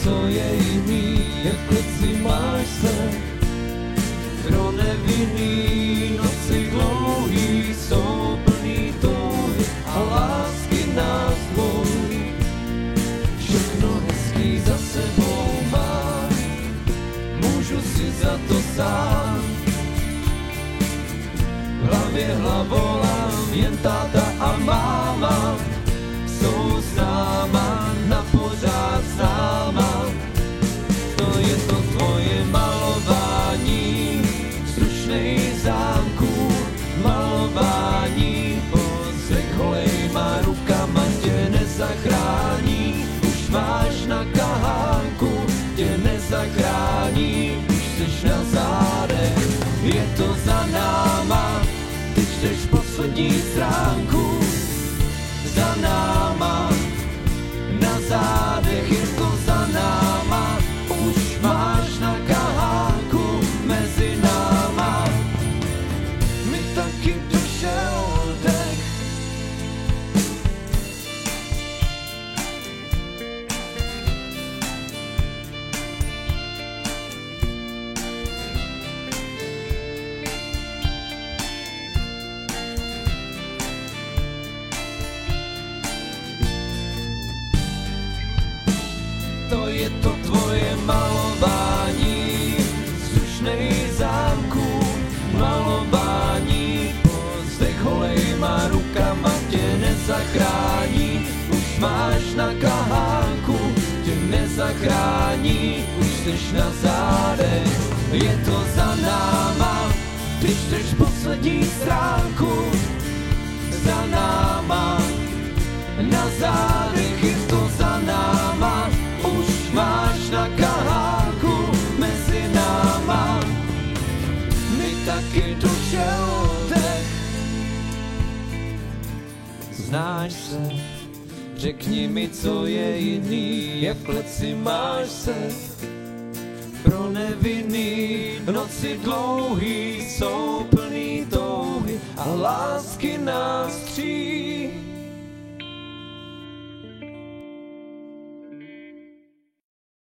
co je jiný, jak kleci máš se. Pro nevinný noci dlouhý jsou plný touhy a lásky nás dvou. Všechno hezký za sebou mám, můžu si za to sám. V hlavě hlavolám, jen táta a máma jsou s náma, na pořád s náma. To je to tvoje malování, vzdušnej zámků, malování. Pozdech holejma rukama tě nezachrání, už máš na kahánku, tě nezachrání, už seš na zádech, je to za náma. Ty čteš poslední stránku, za náma, na zádech, je to za náma, už máš na kahánku mezi náma. Mi taky došel dech. To je to tvoje malování, vzdušnej zámků, malování. Pozdech holejma rukama tě nezachrání, už máš na kahánku, tě nezachrání, už seš na zádech, je to za náma. Ty čteš poslední stránku, za náma, na zádech, je to za náma. Už máš na kahánku mezi náma, mi taky došel dech. Znáš se, řekni mi, co je jiný, jak kleci máš se. Pro nevinný noci dlouhý jsou plný touhy a lásky nás tří.